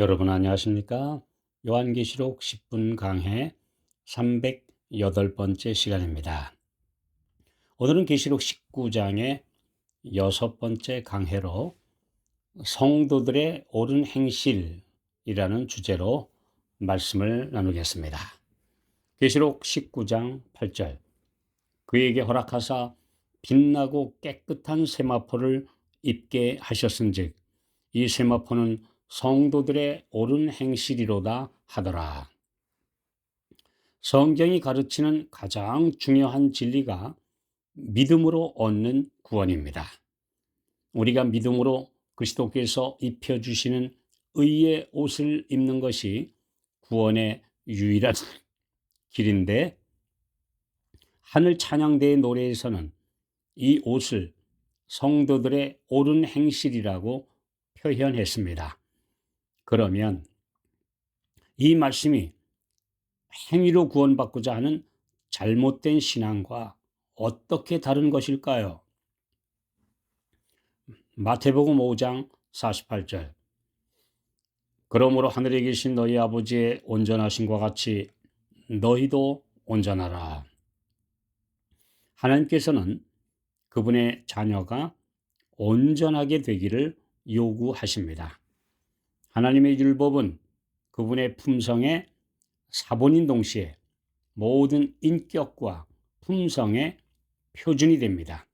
여러분 안녕하십니까? 요한계시록 10분 강해 308번째 시간입니다. 오늘은 계시록 19장의 6번째 강해로 성도들의 옳은 행실이라는 주제로 말씀을 나누겠습니다. 계시록 19장 8절 그에게 허락하사 빛나고 깨끗한 세마포를 입게 하셨은즉 이 세마포는 성도들의 옳은 행실이로다 하더라. 성경이 가르치는 가장 중요한 진리가 믿음으로 얻는 구원입니다. 우리가 믿음으로 그리스도께서 입혀주시는 의의 옷을 입는 것이 구원의 유일한 길인데, 하늘 찬양대의 노래에서는 이 옷을 성도들의 옳은 행실이라고 표현했습니다. 그러면 이 말씀이 행위로 구원받고자 하는 잘못된 신앙과 어떻게 다른 것일까요? 마태복음 5장 48절 그러므로 하늘에 계신 너희 아버지의 온전하심과 같이 너희도 온전하라. 하나님께서는 그분의 자녀가 온전하게 되기를 요구하십니다. 하나님의 율법은 그분의 품성의 사본인 동시에 모든 인격과 품성의 표준이 됩니다.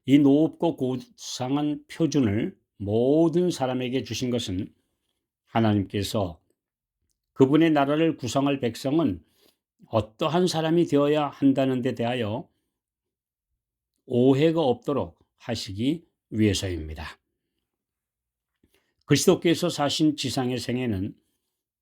이 높고 고상한 표준을 모든 사람에게 주신 것은 하나님께서 그분의 나라를 구성할 백성은 어떠한 사람이 되어야 한다는 데 대하여 오해가 없도록 하시기 위해서입니다. 그리스도께서 사신 지상의 생애는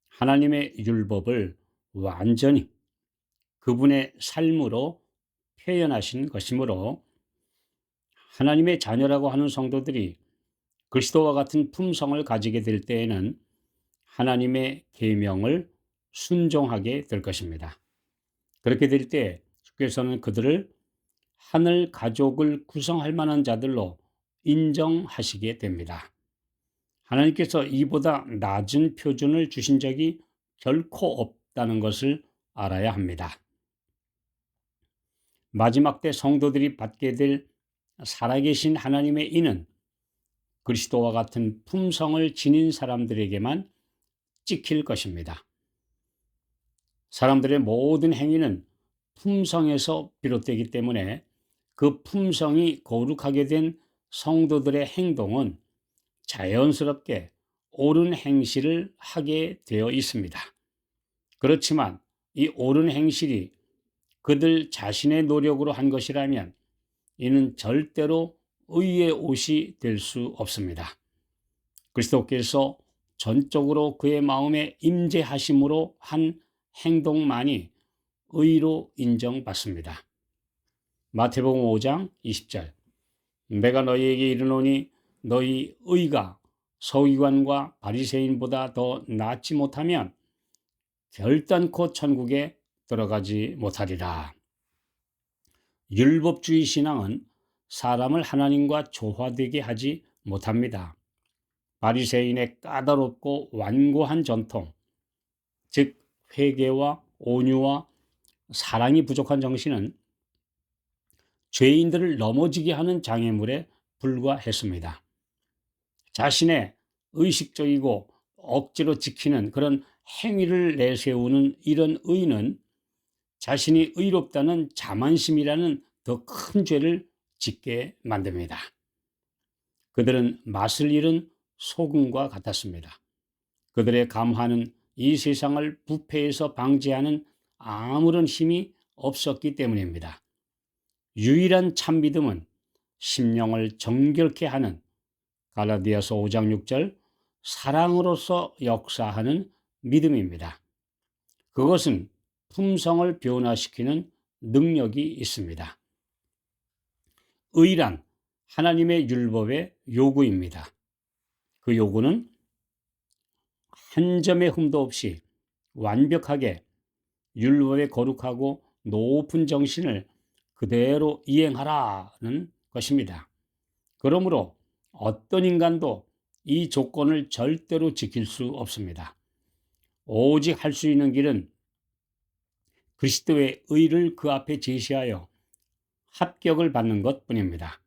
하나님의 율법을 완전히 그분의 삶으로 표현하신 것이므로 하나님의 자녀라고 하는 성도들이 그리스도와 같은 품성을 가지게 될 때에는 하나님의 계명을 순종하게 될 것입니다. 그렇게 될 때 주께서는 그들을 하늘 가족을 구성할 만한 자들로 인정하시게 됩니다. 하나님께서 이보다 낮은 표준을 주신 적이 결코 없다는 것을 알아야 합니다. 마지막 때 성도들이 받게 될 살아계신 하나님의 인은 그리스도와 같은 품성을 지닌 사람들에게만 찍힐 것입니다. 사람들의 모든 행위는 품성에서 비롯되기 때문에 그 품성이 거룩하게 된 성도들의 행동은 자연스럽게 옳은 행실을 하게 되어 있습니다. 그렇지만 이 옳은 행실이 그들 자신의 노력으로 한 것이라면 이는 절대로 의의 옷이 될 수 없습니다. 그리스도께서 전적으로 그의 마음에 임재하심으로 한 행동만이 의로 인정받습니다. 마태복음 5장 20절 내가 너희에게 이르노니 너희 의가 서기관과 바리새인보다 더 낫지 못하면 결단코 천국에 들어가지 못하리라. 율법주의 신앙은 사람을 하나님과 조화되게 하지 못합니다. 바리새인의 까다롭고 완고한 전통, 즉 회개와 온유와 사랑이 부족한 정신은 죄인들을 넘어지게 하는 장애물에 불과했습니다. 자신의 의식적이고 억지로 지키는 그런 행위를 내세우는 이런 의는 자신이 의롭다는 자만심이라는 더 큰 죄를 짓게 만듭니다. 그들은 맛을 잃은 소금과 같았습니다. 그들의 감화는 이 세상을 부패해서 방지하는 아무런 힘이 없었기 때문입니다. 유일한 참 믿음은 심령을 정결케 하는 갈라디아서 5장 6절 사랑으로서 역사하는 믿음입니다. 그것은 품성을 변화시키는 능력이 있습니다. 의란 하나님의 율법의 요구입니다. 그 요구는 한 점의 흠도 없이 완벽하게 율법의 거룩하고 높은 정신을 그대로 이행하라는 것입니다. 그러므로 어떤 인간도 이 조건을 절대로 지킬 수 없습니다. 오직 할 수 있는 길은 그리스도의 의를 그 앞에 제시하여 합격을 받는 것뿐입니다.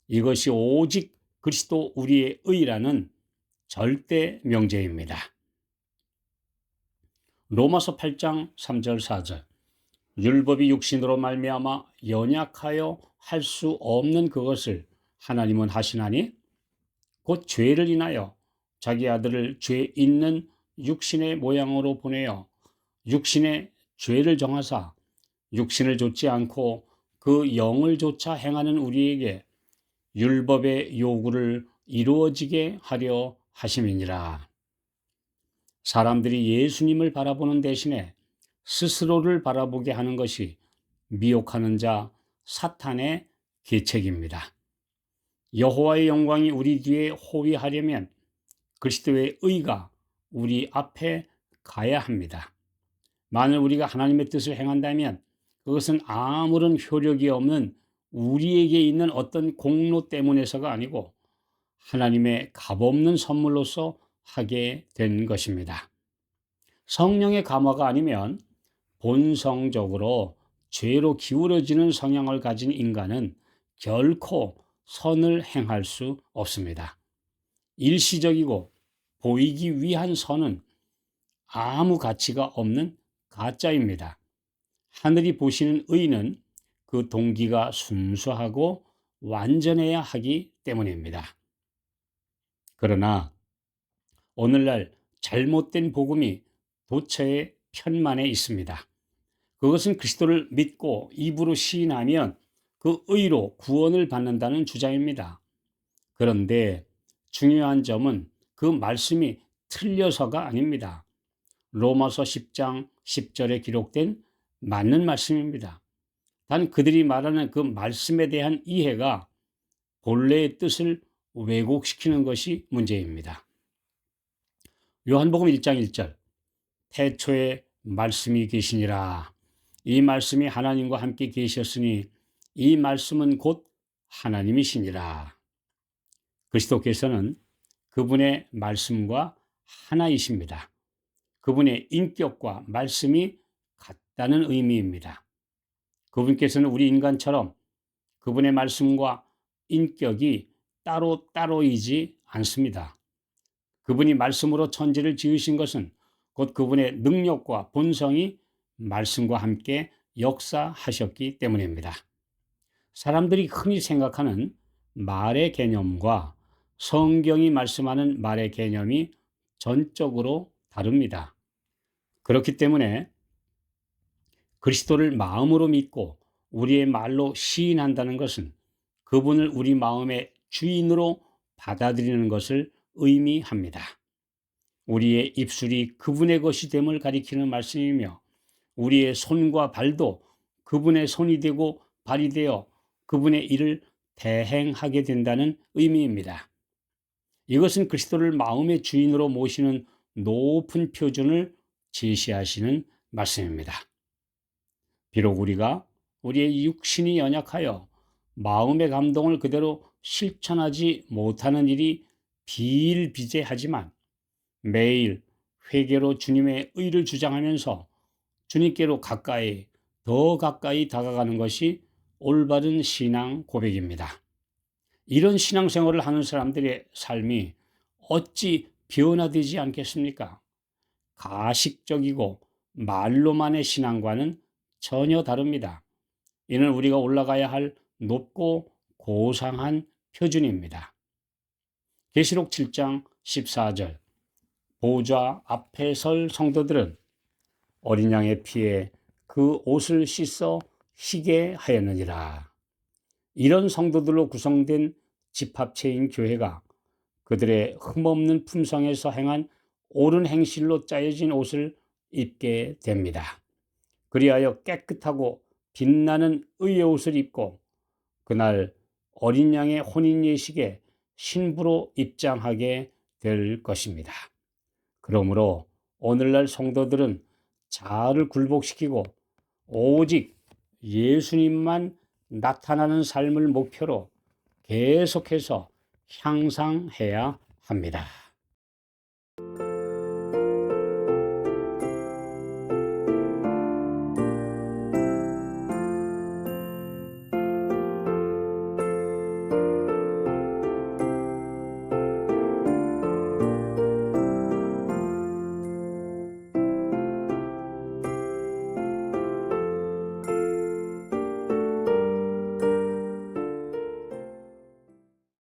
이것이 오직 그리스도 우리의 의라는 절대 명제입니다. 로마서 8장 3절 4절 율법이 육신으로 말미암아 연약하여 할 수 없는 그것을 하나님은 하시나니 곧 죄를 인하여 자기 아들을 죄 있는 육신의 모양으로 보내어 육신의 죄를 정하사 육신을 좇지 않고 그 영을 조차 행하는 우리에게 율법의 요구를 이루어지게 하려 하심이니라. 사람들이 예수님을 바라보는 대신에 스스로를 바라보게 하는 것이 미혹하는 자 사탄의 계책입니다. 여호와의 영광이 우리 뒤에 호위하려면 그리스도의 의가 우리 앞에 가야 합니다. 만일 우리가 하나님의 뜻을 행한다면 그것은 아무런 효력이 없는 우리에게 있는 어떤 공로 때문에서가 아니고 하나님의 값없는 선물로서 하게 된 것입니다. 성령의 감화가 아니면 본성적으로 죄로 기울어지는 성향을 가진 인간은 결코 선을 행할 수 없습니다. 일시적이고 보이기 위한 선은 아무 가치가 없는 가짜입니다. 하늘이 보시는 의는 그 동기가 순수하고 완전해야 하기 때문입니다. 그러나 오늘날 잘못된 복음이 도처의 편만에 있습니다. 그것은 그리스도를 믿고 입으로 시인하면 그 의로 구원을 받는다는 주장입니다. 그런데 중요한 점은 그 말씀이 틀려서가 아닙니다. 로마서 10장 10절에 기록된 맞는 말씀입니다. 단 그들이 말하는 그 말씀에 대한 이해가 본래의 뜻을 왜곡시키는 것이 문제입니다. 요한복음 1장 1절 태초에 말씀이 계시니라. 이 말씀이 하나님과 함께 계셨으니 이 말씀은 곧 하나님이시니라. 그리스도께서는 그분의 말씀과 하나이십니다. 그분의 인격과 말씀이 같다는 의미입니다. 그분께서는 우리 인간처럼 그분의 말씀과 인격이 따로따로이지 않습니다. 그분이 말씀으로 천지를 지으신 것은 곧 그분의 능력과 본성이 말씀과 함께 역사하셨기 때문입니다. 사람들이 흔히 생각하는 말의 개념과 성경이 말씀하는 말의 개념이 전적으로 다릅니다. 그렇기 때문에 그리스도를 마음으로 믿고 우리의 말로 시인한다는 것은 그분을 우리 마음의 주인으로 받아들이는 것을 의미합니다. 우리의 입술이 그분의 것이 됨을 가리키는 말씀이며 우리의 손과 발도 그분의 손이 되고 발이 되어 그분의 일을 대행하게 된다는 의미입니다. 이것은 그리스도를 마음의 주인으로 모시는 높은 표준을 제시하시는 말씀입니다. 비록 우리가 우리의 육신이 연약하여 마음의 감동을 그대로 실천하지 못하는 일이 비일비재하지만 매일 회개로 주님의 의를 주장하면서 주님께로 더 가까이 다가가는 것이 올바른 신앙 고백입니다. 이런 신앙생활을 하는 사람들의 삶이 어찌 변화되지 않겠습니까? 가식적이고 말로만의 신앙과는 전혀 다릅니다. 이는 우리가 올라가야 할 높고 고상한 표준입니다. 계시록 7장 14절 보좌 앞에 설 성도들은 어린 양의 피에 그 옷을 씻어 희게 하였느니라. 이런 성도들로 구성된 집합체인 교회가 그들의 흠없는 품성에서 행한 옳은 행실로 짜여진 옷을 입게 됩니다. 그리하여 깨끗하고 빛나는 의의 옷을 입고 그날 어린 양의 혼인 예식에 신부로 입장하게 될 것입니다. 그러므로 오늘날 성도들은 자아를 굴복시키고 오직 예수님만 나타나는 삶을 목표로 계속해서 향상해야 합니다.